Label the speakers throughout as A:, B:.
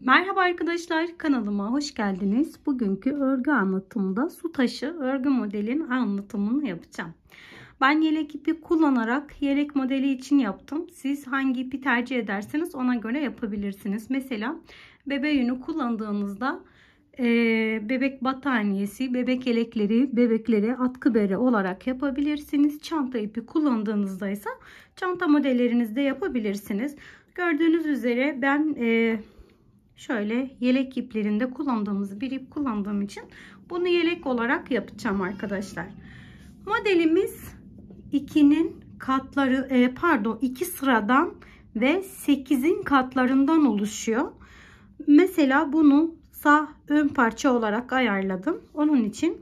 A: Merhaba arkadaşlar, kanalıma hoş geldiniz. Bugünkü örgü anlatımında su taşı örgü modelin anlatımını yapacağım. Ben yelek ipi kullanarak yelek modeli için yaptım. Siz hangi ipi tercih ederseniz ona göre yapabilirsiniz. Mesela bebe yünü kullandığınızda bebek battaniyesi, bebek yelekleri, bebeklere atkı bere olarak yapabilirsiniz. Çanta ipi kullandığınızda ise çanta modellerinizde yapabilirsiniz. Gördüğünüz üzere ben şöyle yelek iplerinde kullandığımız bir ip kullandığım için bunu yelek olarak yapacağım arkadaşlar. Modelimiz 2'nin katları pardon 2 sıradan ve 8'in katlarından oluşuyor. Mesela bunu sağ ön parça olarak ayarladım. Onun için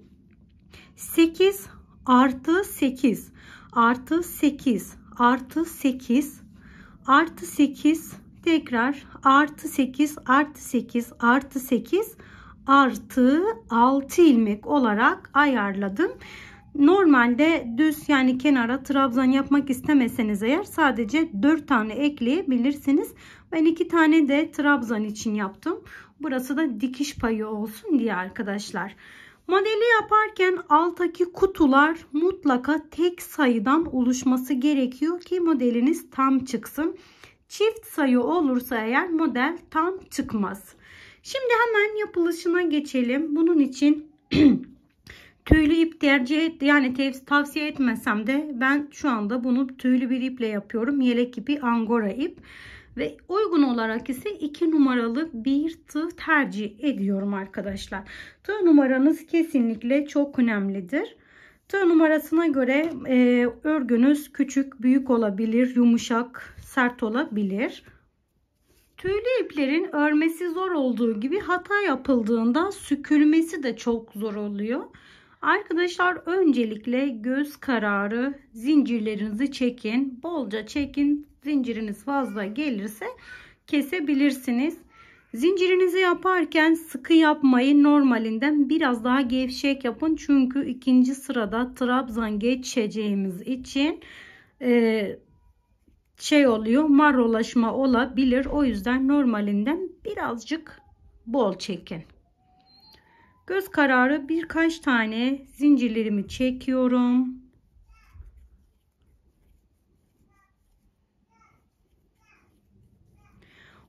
A: 8 artı 8 artı 8 artı 8 artı 8 tekrar artı 8 artı 8 artı 8 artı 6 ilmek olarak ayarladım. Normalde düz yani kenara trabzan yapmak istemeseniz eğer sadece 4 tane ekleyebilirsiniz. Ben 2 tane de trabzan için yaptım. Burası da dikiş payı olsun diye arkadaşlar. Modeli yaparken alttaki kutular mutlaka tek sayıdan oluşması gerekiyor ki modeliniz tam çıksın. Çift sayı olursa eğer model tam çıkmaz. Şimdi hemen yapılışına geçelim. Bunun için tüylü ip tavsiye etmesem de ben şu anda bunu tüylü bir iple yapıyorum. Yelek ipi angora ip ve uygun olarak ise 2 numaralı bir tığ tercih ediyorum arkadaşlar. Tığ numaranız kesinlikle çok önemlidir. Tığ numarasına göre örgünüz küçük, büyük olabilir, yumuşak, sert olabilir. Tüylü iplerin örmesi zor olduğu gibi hata yapıldığında sükülmesi de çok zor oluyor. Arkadaşlar öncelikle göz kararı zincirlerinizi çekin. Bolca çekin. Zinciriniz fazla gelirse kesebilirsiniz. Zincirinizi yaparken sıkı yapmayın. Normalinden biraz daha gevşek yapın. Çünkü ikinci sırada trabzan geçeceğimiz için marolaşma olabilir. O yüzden normalinden birazcık bol çekin. Göz kararı birkaç tane zincirlerimi çekiyorum.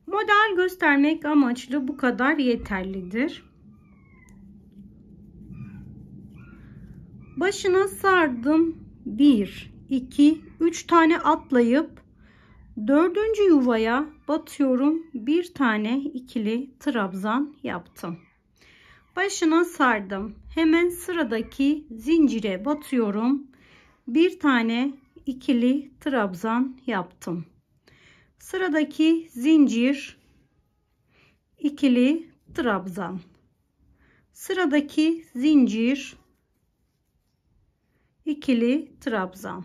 A: Model göstermek amaçlı bu kadar yeterlidir. Başına sardım. 1, 2, 3 tane atlayıp 4. yuvaya batıyorum. Bir tane ikili trabzan yaptım. Başına sardım. Hemen sıradaki zincire batıyorum. Bir tane ikili trabzan yaptım. Sıradaki zincir, ikili trabzan. Sıradaki zincir, ikili trabzan.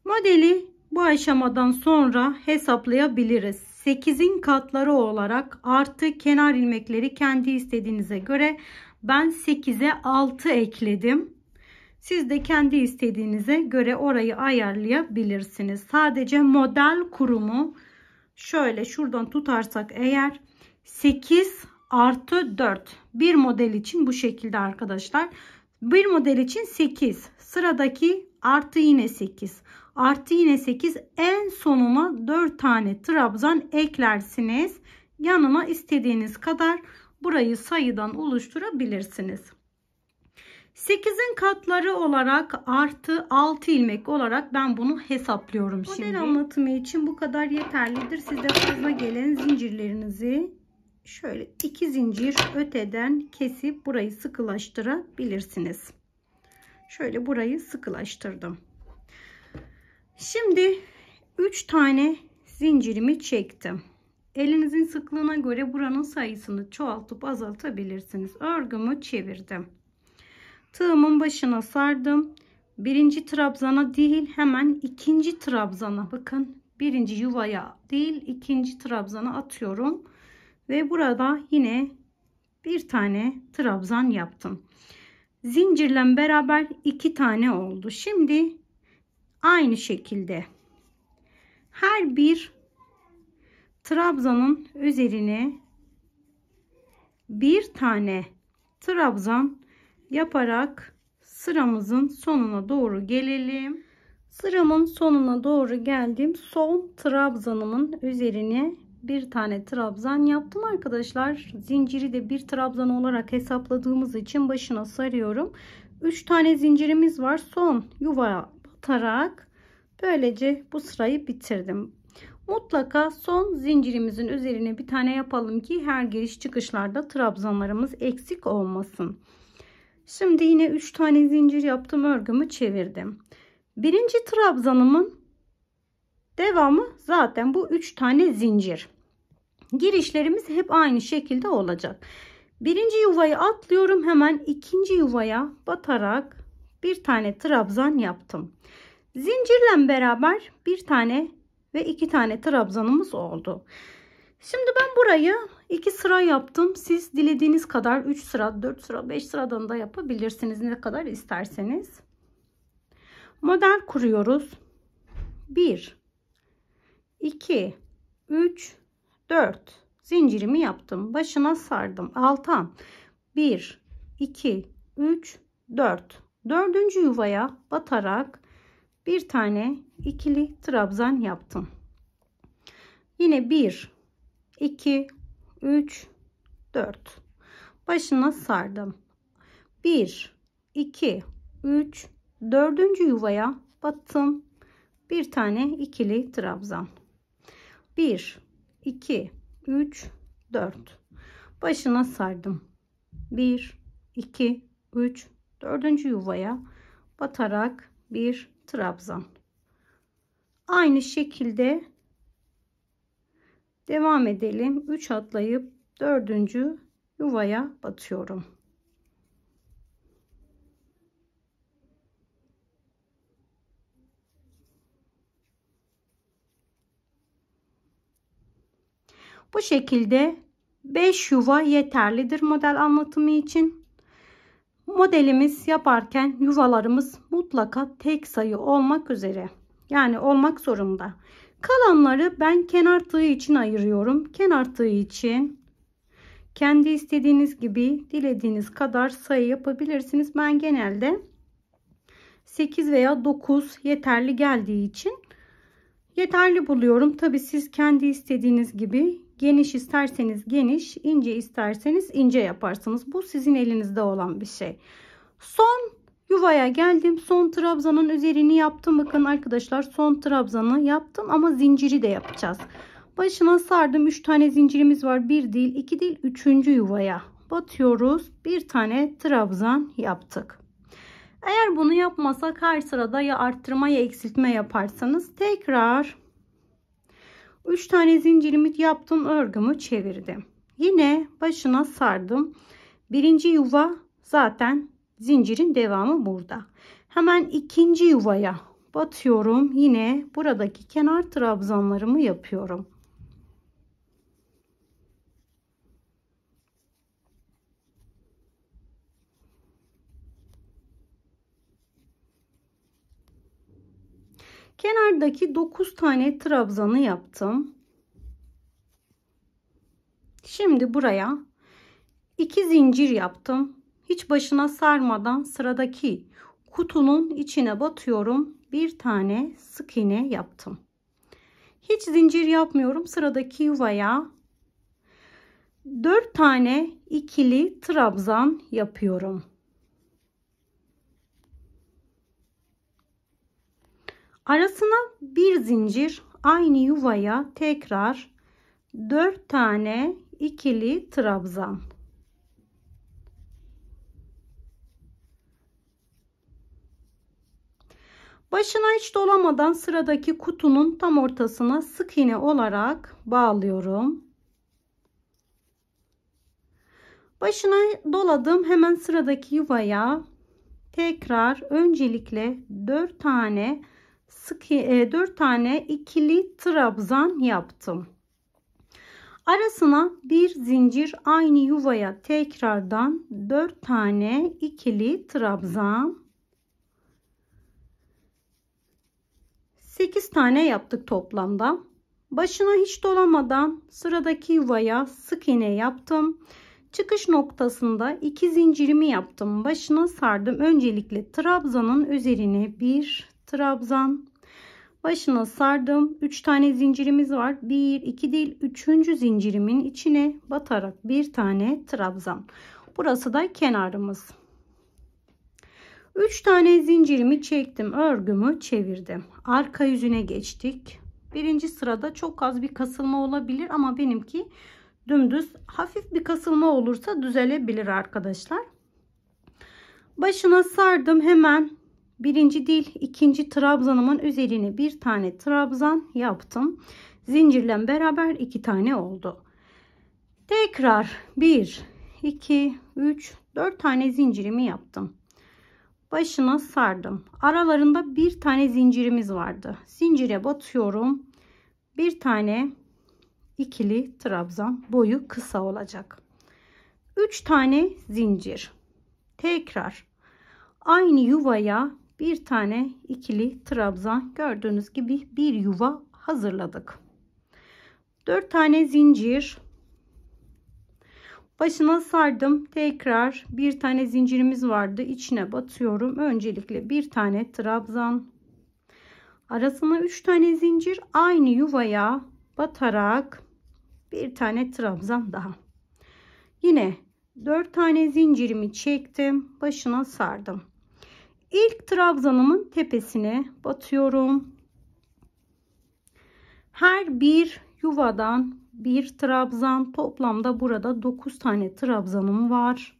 A: Modeli bu aşamadan sonra hesaplayabiliriz. 8'in katları olarak artı kenar ilmekleri kendi istediğinize göre ben 8'e 6 ekledim. Siz de kendi istediğinize göre orayı ayarlayabilirsiniz. Sadece model kurumu şöyle şuradan tutarsak eğer 8 artı 4 bir model için bu şekilde arkadaşlar. Bir model için 8 sıradaki artı yine 8 artı yine 8 en sonuna 4 tane trabzan eklersiniz. Yanına istediğiniz kadar burayı sayıdan oluşturabilirsiniz. 8'in katları olarak artı 6 ilmek olarak ben bunu hesaplıyorum şimdi. Model anlatımı için bu kadar yeterlidir. Siz de fazla gelen zincirlerinizi şöyle 2 zincir öteden kesip burayı sıkılaştırabilirsiniz. Şöyle burayı sıkılaştırdım. Şimdi 3 tane zincirimi çektim. Elinizin sıklığına göre buranın sayısını çoğaltıp azaltabilirsiniz. Örgümü çevirdim. Tığımın başına sardım. Birinci trabzana değil hemen ikinci trabzana bakın. Birinci yuvaya değil ikinci trabzana atıyorum. Ve burada yine bir tane trabzan yaptım. Zincirle beraber 2 tane oldu. Şimdi aynı şekilde her bir trabzanın üzerine bir tane trabzan yaparak sıramızın sonuna doğru gelelim. Sıramın sonuna doğru geldim. Son trabzanımın üzerine bir tane trabzan yaptım arkadaşlar. Zinciri de bir trabzan olarak hesapladığımız için başına sarıyorum. 3 tane zincirimiz var. Son yuvaya batarak böylece bu sırayı bitirdim. Mutlaka son zincirimizin üzerine bir tane yapalım ki her giriş çıkışlarda trabzanlarımız eksik olmasın. Şimdi yine 3 tane zincir yaptım, örgümü çevirdim. Birinci trabzanımın devamı zaten bu 3 tane zincir. Girişlerimiz hep aynı şekilde olacak. Birinci yuvayı atlıyorum, hemen ikinci yuvaya batarak bir tane trabzan yaptım. Zincirle beraber bir tane ve 2 tane trabzanımız oldu. Şimdi ben burayı 2 sıra yaptım. Siz dilediğiniz kadar 3 sıra, 4 sıra, 5 sıradan da yapabilirsiniz, ne kadar isterseniz. Model kuruyoruz. 1 2 3 4 zincirimi yaptım. Başına sardım. Altan 1 2 3 4. Dördüncü yuvaya batarak bir tane ikili trabzan yaptım. Yine 1 2 3 4. Başına sardım. 1 2 3 dördüncü yuvaya battım. Bir tane ikili trabzan. 1 2 3 4. Başına sardım. 1 2 3 dördüncü yuvaya batarak bir trabzan. Aynı şekilde devam edelim. 3 atlayıp dördüncü yuvaya batıyorum. Bu şekilde 5 yuva yeterlidir model anlatımı için. Modelimiz yaparken yuvalarımız mutlaka tek sayı olmak üzere. Yani olmak zorunda. Kalanları ben kenar tığı için ayırıyorum. Kenar tığı için kendi istediğiniz gibi dilediğiniz kadar sayı yapabilirsiniz. Ben genelde 8 veya 9 yeterli geldiği için yeterli buluyorum. Tabi siz kendi istediğiniz gibi geniş isterseniz geniş, ince isterseniz ince yaparsınız. Bu sizin elinizde olan bir şey. Son yuvaya geldim. Son trabzanın üzerini yaptım. Bakın arkadaşlar, son trabzanı yaptım ama zinciri de yapacağız. Başına sardım. 3 tane zincirimiz var. 1 değil, 2 değil, 3. yuvaya batıyoruz. Bir tane trabzan yaptık. Eğer bunu yapmasak her sırada ya arttırma ya eksiltme yaparsanız tekrar 3 tane zincirimi yaptım, örgümü çevirdim. Yine başına sardım. Birinci yuva zaten zincirin devamı burada. Hemen ikinci yuvaya batıyorum. Yine buradaki kenar trabzanlarımı yapıyorum. Kenardaki 9 tane trabzanı yaptım. Şimdi buraya 2 zincir yaptım. Hiç başına sarmadan sıradaki kutunun içine batıyorum. Bir tane sık iğne yaptım. Hiç zincir yapmıyorum. Sıradaki yuvaya 4 tane ikili trabzan yapıyorum. Arasına bir zincir, aynı yuvaya tekrar 4 tane ikili trabzan. Başına hiç dolamadan sıradaki kutunun tam ortasına sık iğne olarak bağlıyorum. Başına doladım. Hemen sıradaki yuvaya tekrar öncelikle 4 tane 4 tane ikili trabzan yaptım. Arasına bir zincir, aynı yuvaya tekrardan 4 tane ikili trabzan. 8 tane yaptık toplamda. Başına hiç dolamadan sıradaki yuvaya sık iğne yaptım. Çıkış noktasında 2 zincirimi yaptım. Başına sardım. Öncelikle trabzanın üzerine bir trabzan. Başına sardım. 3 tane zincirimiz var. 1, 2 değil, 3. zincirimin içine batarak bir tane trabzan. Burası da kenarımız. 3 tane zincirimi çektim. Örgümü çevirdim. Arka yüzüne geçtik. Birinci sırada çok az bir kasılma olabilir ama benimki dümdüz. Hafif bir kasılma olursa düzelebilir arkadaşlar. Başına sardım. Hemen birinci değil, ikinci trabzanımın üzerine bir tane trabzan yaptım. Zincirle beraber 2 tane oldu. Tekrar 1, 2, 3, 4 tane zincirimi yaptım. Başına sardım. Aralarında bir tane zincirimiz vardı. Zincire batıyorum. Bir tane ikili trabzan, boyu kısa olacak. 3 tane zincir. Tekrar aynı yuvaya bir tane ikili trabzan, gördüğünüz gibi bir yuva hazırladık. 4 tane zincir. Başına sardım. Tekrar bir tane zincirimiz vardı. İçine batıyorum. Öncelikle bir tane trabzan. Arasına 3 tane zincir. Aynı yuvaya batarak bir tane trabzan daha. Yine 4 tane zincirimi çektim. Başına sardım. İlk trabzanımın tepesine batıyorum. Her bir yuvadan bir trabzan, toplamda burada 9 tane trabzanım var.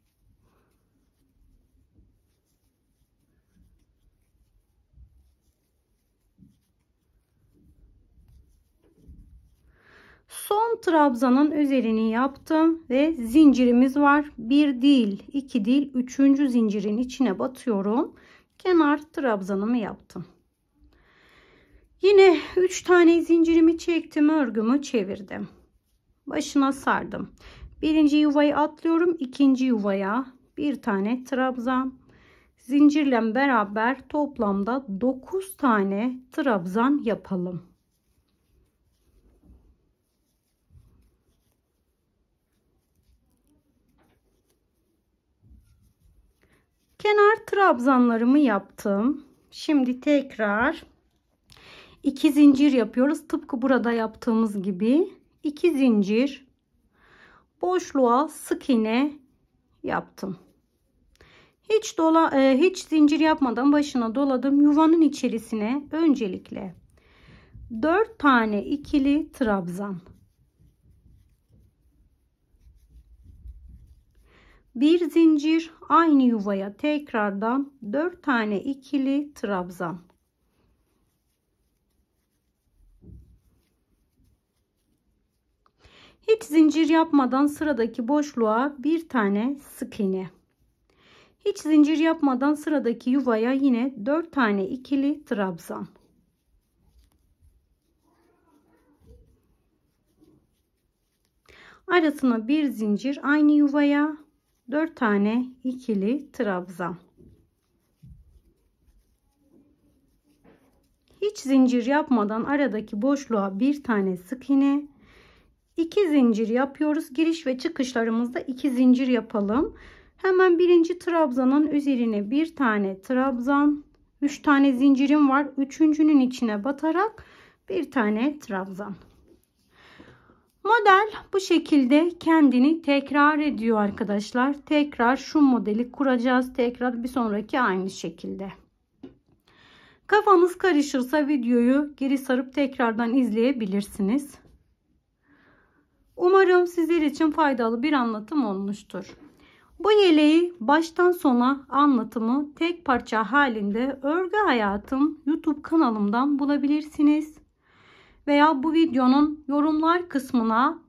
A: Son trabzanın üzerini yaptım ve zincirimiz var. 1 değil, 2 değil, 3. zincirin içine batıyorum. Kenar trabzanımı yaptım. Yine 3 tane zincirimi çektim, örgümü çevirdim. Başına sardım. Birinci yuvayı atlıyorum, ikinci yuvaya bir tane trabzan. Zincirle beraber toplamda 9 tane trabzan yapalım. Kenar trabzanlarımı yaptım. Şimdi tekrar 2 zincir yapıyoruz. Tıpkı burada yaptığımız gibi 2 zincir, boşluğa sık iğne yaptım. Hiç zincir yapmadan başına doladım. Yuvanın içerisine öncelikle 4 tane ikili trabzan. Bir zincir, aynı yuvaya tekrardan 4 tane ikili trabzan. Hiç zincir yapmadan sıradaki boşluğa bir tane sık iğne. Hiç zincir yapmadan sıradaki yuvaya yine 4 tane ikili trabzan. Arasına bir zincir, aynı yuvaya 4 tane ikili trabzan. Hiç zincir yapmadan aradaki boşluğa bir tane sık iğne. 2 zincir yapıyoruz. Giriş ve çıkışlarımızda 2 zincir yapalım. Hemen birinci trabzanın üzerine bir tane trabzan. 3 tane zincirim var. Üçüncünün içine batarak bir tane trabzan. Model bu şekilde kendini tekrar ediyor arkadaşlar. Tekrar şu modeli kuracağız. Tekrar bir sonraki aynı şekilde. Kafanız karışırsa videoyu geri sarıp tekrardan izleyebilirsiniz. Umarım sizler için faydalı bir anlatım olmuştur. Bu yeleği baştan sona anlatımı tek parça halinde Örgü Hayatım YouTube kanalımdan bulabilirsiniz. Veya bu videonun yorumlar kısmına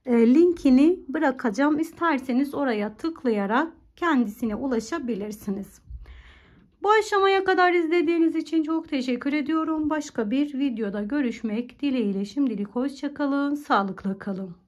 A: linkini bırakacağım. İsterseniz oraya tıklayarak kendisine ulaşabilirsiniz. Bu aşamaya kadar izlediğiniz için çok teşekkür ediyorum. Başka bir videoda görüşmek dileğiyle şimdilik hoşça kalın, sağlıkla kalın.